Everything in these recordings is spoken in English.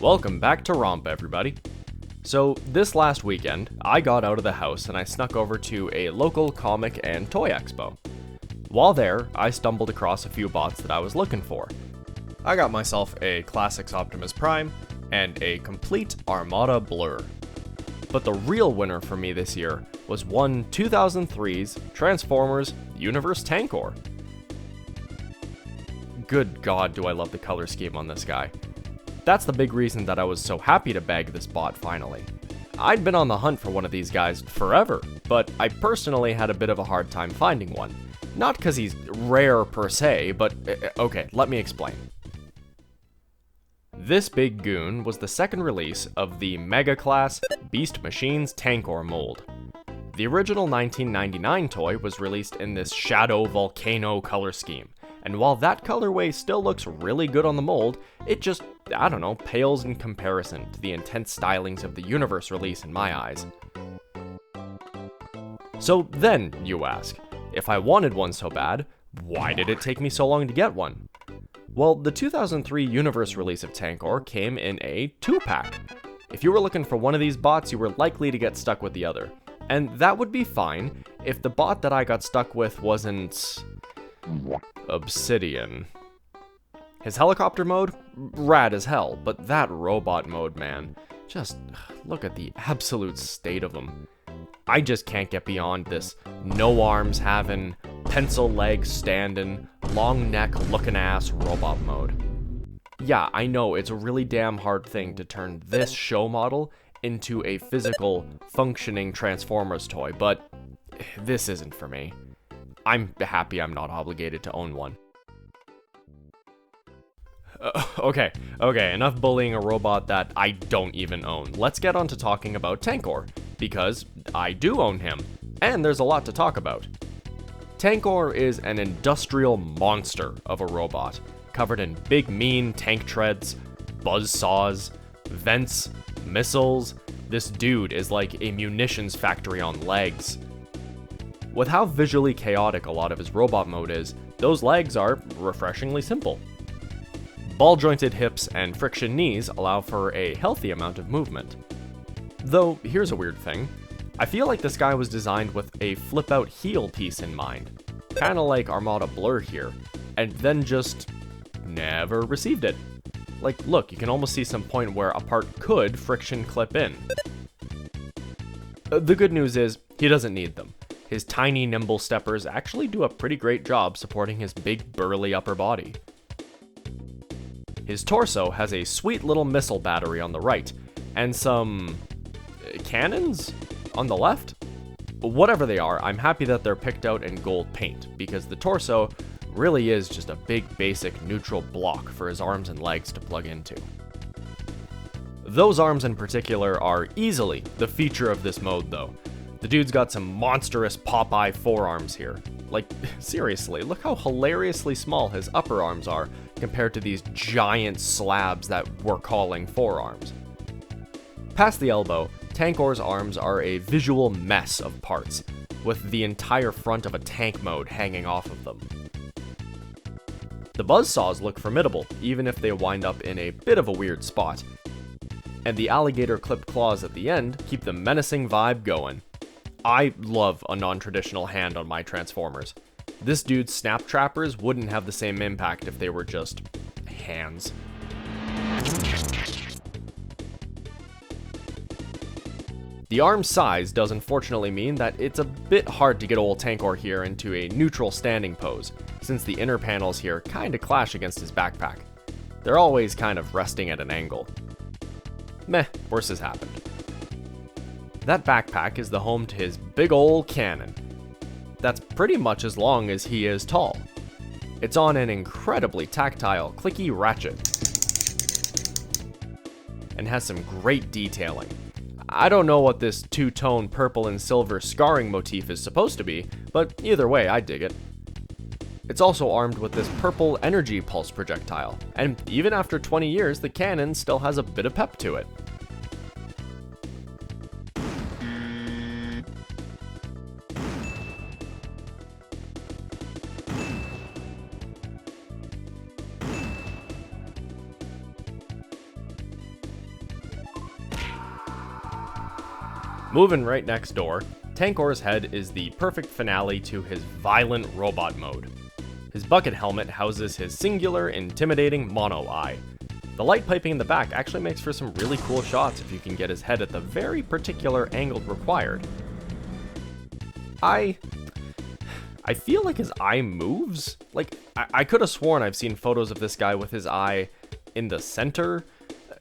Welcome back to ROMP, everybody. So, this last weekend, I got out of the house and I snuck over to a local comic and toy expo. While there, I stumbled across a few bots that I was looking for. I got myself a Classics Optimus Prime and a complete Armada Blur. But the real winner for me this year was one 2003's Transformers Universe Tankor. Good God, do I love the color scheme on this guy. That's the big reason that I was so happy to bag this bot finally. I'd been on the hunt for one of these guys forever, but I personally had a bit of a hard time finding one. Not because he's rare per se, but okay, let me explain. This big goon was the second release of the Mega Class Beast Machines Tankor mold. The original 1999 toy was released in this Shadow Volcano color scheme, and while that colorway still looks really good on the mold, it just, pales in comparison to the intense stylings of the Universe release in my eyes. So then, you ask, if I wanted one so bad, why did it take me so long to get one? Well, the 2003 Universe release of Tankor came in a 2-pack. If you were looking for one of these bots, you were likely to get stuck with the other. And that would be fine if the bot that I got stuck with wasn't Obsidian. His helicopter mode? Rad as hell, but that robot mode, man. Just look at the absolute state of him. I just can't get beyond this no arms having, pencil legs standing, long neck looking ass robot mode. Yeah, I know it's a really damn hard thing to turn this show model into a physical, functioning Transformers toy, but this isn't for me. I'm happy I'm not obligated to own one. Okay, enough bullying a robot that I don't even own. Let's get on to talking about Tankor, because I do own him, and there's a lot to talk about. Tankor is an industrial monster of a robot, covered in big mean tank treads, buzzsaws, vents, missiles. This dude is like a munitions factory on legs. With how visually chaotic a lot of his robot mode is, those legs are refreshingly simple. Ball-jointed hips and friction knees allow for a healthy amount of movement. Though, here's a weird thing. I feel like this guy was designed with a flip-out heel piece in mind, kinda like Armada Blur here, and then just never received it. Like, look, you can almost see some point where a part could friction clip in. The good news is, he doesn't need them. His tiny nimble steppers actually do a pretty great job supporting his big burly upper body. His torso has a sweet little missile battery on the right, and some cannons on the left? Whatever they are, I'm happy that they're picked out in gold paint, because the torso really is just a big basic neutral block for his arms and legs to plug into. Those arms in particular are easily the feature of this mode though. The dude's got some monstrous Popeye forearms here. Like, seriously, look how hilariously small his upper arms are compared to these giant slabs that we're calling forearms. Past the elbow, Tankor's arms are a visual mess of parts, with the entire front of a tank mode hanging off of them. The buzzsaws look formidable, even if they wind up in a bit of a weird spot, and the alligator clipped claws at the end keep the menacing vibe going. I love a non-traditional hand on my Transformers. This dude's snap trappers wouldn't have the same impact if they were just hands. The arm size does unfortunately mean that it's a bit hard to get old Tankor here into a neutral standing pose, since the inner panels here kinda clash against his backpack. They're always kind of resting at an angle. Meh, worse has happened. That backpack is the home to his big ol' cannon. That's pretty much as long as he is tall. It's on an incredibly tactile, clicky ratchet, and has some great detailing. I don't know what this two-tone purple and silver scarring motif is supposed to be, but either way, I dig it. It's also armed with this purple energy pulse projectile, and even after 20 years, the cannon still has a bit of pep to it. Moving right next door, Tankor's head is the perfect finale to his violent robot mode. His bucket helmet houses his singular, intimidating mono eye. The light piping in the back actually makes for some really cool shots if you can get his head at the very particular angle required. I feel like his eye moves. Like, I could have sworn I've seen photos of this guy with his eye in the center.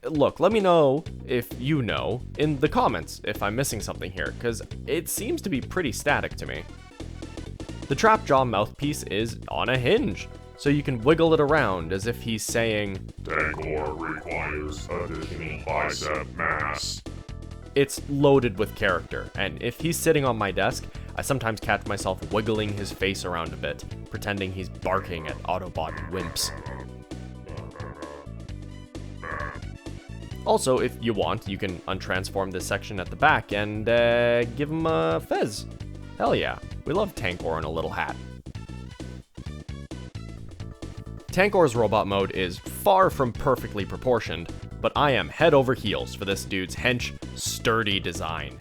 Look, let me know if you know in the comments if I'm missing something here, because it seems to be pretty static to me. The trap jaw mouthpiece is on a hinge, so you can wiggle it around as if he's saying, Tankor requires additional bicep mass. It's loaded with character, and if he's sitting on my desk, I sometimes catch myself wiggling his face around a bit, pretending he's barking at Autobot wimps. Also, if you want, you can untransform this section at the back and give him a fez. Hell yeah, we love Tankor in a little hat. Tankor's robot mode is far from perfectly proportioned, but I am head over heels for this dude's hench, sturdy design.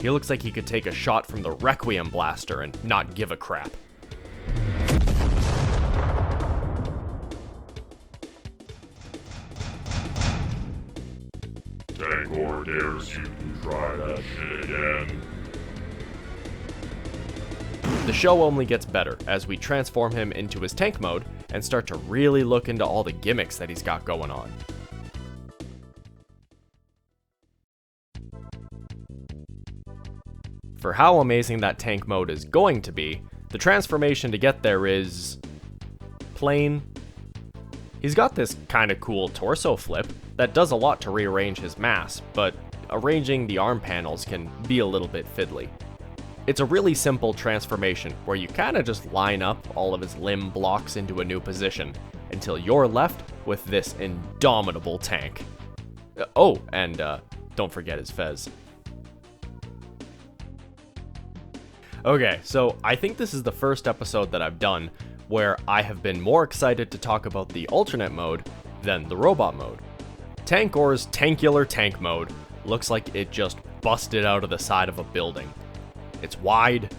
He looks like he could take a shot from the Requiem Blaster and not give a crap. Tankor dares you to try that shit again. The show only gets better as we transform him into his tank mode and start to really look into all the gimmicks that he's got going on. For how amazing that tank mode is going to be, the transformation to get there is plain. He's got this kinda cool torso flip that does a lot to rearrange his mass, but arranging the arm panels can be a little bit fiddly. It's a really simple transformation where you kinda just line up all of his limb blocks into a new position until you're left with this indomitable tank. Oh, and don't forget his fez. Okay, so I think this is the first episode that I've done where I have been more excited to talk about the alternate mode than the robot mode. Tankor's tankular tank mode looks like it just busted out of the side of a building. It's wide,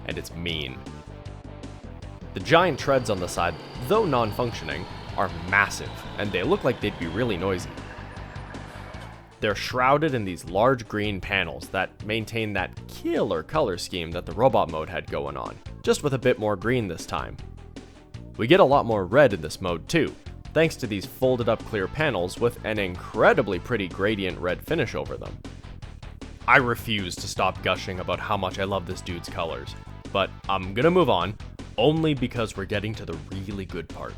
and it's mean. The giant treads on the side, though non-functioning, are massive, and they look like they'd be really noisy. They're shrouded in these large green panels that maintain that killer color scheme that the robot mode had going on, just with a bit more green this time. We get a lot more red in this mode too, thanks to these folded up clear panels with an incredibly pretty gradient red finish over them. I refuse to stop gushing about how much I love this dude's colors, but I'm gonna move on, only because we're getting to the really good part.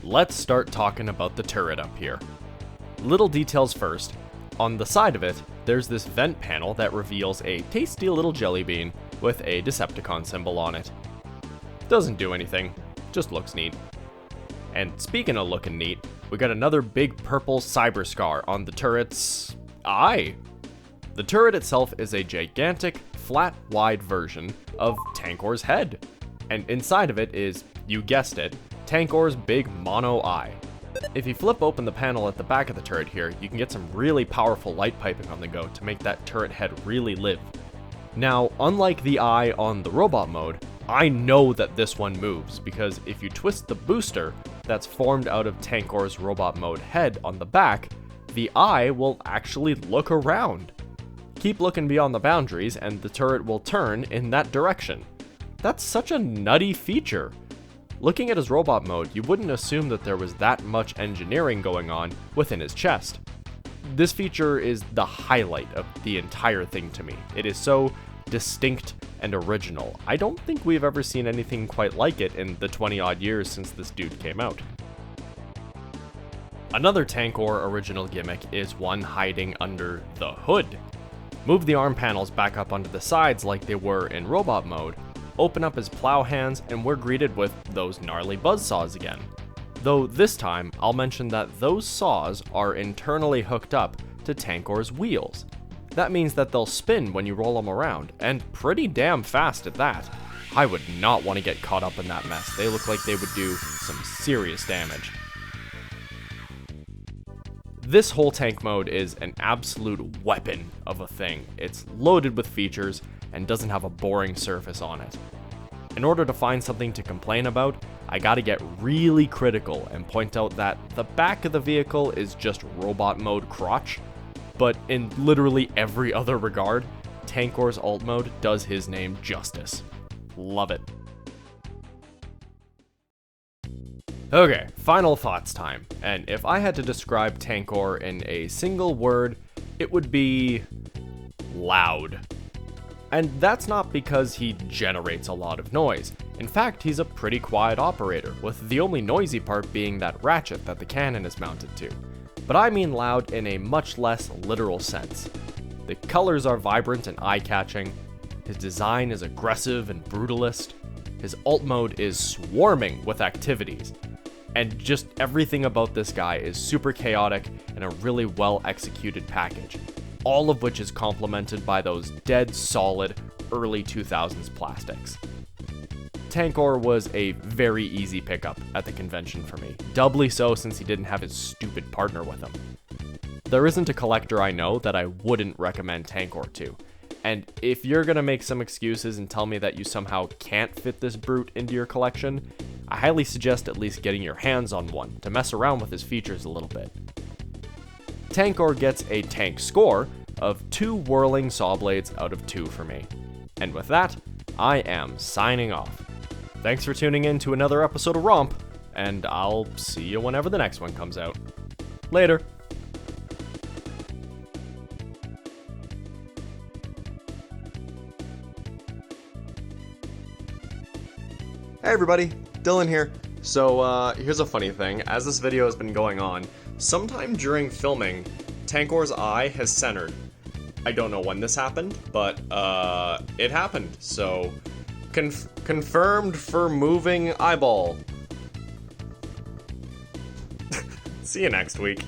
Let's start talking about the turret up here. Little details first. On the side of it, there's this vent panel that reveals a tasty little jelly bean with a Decepticon symbol on it. Doesn't do anything, just looks neat. And speaking of looking neat, we got another big purple cyber scar on the turret's eye. The turret itself is a gigantic, flat, wide version of Tankor's head. And inside of it is, you guessed it, Tankor's big mono eye. If you flip open the panel at the back of the turret here, you can get some really powerful light piping on the go to make that turret head really live. Now, unlike the eye on the robot mode, I know that this one moves, because if you twist the booster that's formed out of Tankor's robot mode head on the back, the eye will actually look around. Keep looking beyond the boundaries and the turret will turn in that direction. That's such a nutty feature. Looking at his robot mode, you wouldn't assume that there was that much engineering going on within his chest. This feature is the highlight of the entire thing to me. It is so distinct and original. I don't think we've ever seen anything quite like it in the 20 odd years since this dude came out. Another Tankor original gimmick is one hiding under the hood. Move the arm panels back up onto the sides like they were in robot mode, open up his plow hands, and we're greeted with those gnarly buzzsaws again. Though this time, I'll mention that those saws are internally hooked up to Tankor's wheels. That means that they'll spin when you roll them around, and pretty damn fast at that. I would not want to get caught up in that mess. They look like they would do some serious damage. This whole tank mode is an absolute weapon of a thing. It's loaded with features and doesn't have a boring surface on it. In order to find something to complain about, I gotta get really critical and point out that the back of the vehicle is just robot mode crotch, but in literally every other regard, Tankor's alt mode does his name justice. Love it. Okay, final thoughts time, and if I had to describe Tankor in a single word, it would be loud. And that's not because he generates a lot of noise. In fact, he's a pretty quiet operator, with the only noisy part being that ratchet that the cannon is mounted to. But I mean loud in a much less literal sense. The colors are vibrant and eye-catching, his design is aggressive and brutalist, his alt mode is swarming with activities, and just everything about this guy is super chaotic and a really well-executed package, all of which is complemented by those dead solid early 2000s plastics. Tankor was a very easy pickup at the convention for me, doubly so since he didn't have his stupid partner with him. There isn't a collector I know that I wouldn't recommend Tankor to, and if you're gonna make some excuses and tell me that you somehow can't fit this brute into your collection, I highly suggest at least getting your hands on one to mess around with his features a little bit. Tankor gets a tank score of 2 whirling saw blades out of 2 for me. And with that, I am signing off. Thanks for tuning in to another episode of ROMP, and I'll see you whenever the next one comes out. Later. Hey everybody, Dylan here. So here's a funny thing. As this video has been going on, sometime during filming, Tankor's eye has centered. I don't know when this happened, but it happened. So confirmed for moving eyeball. See you next week.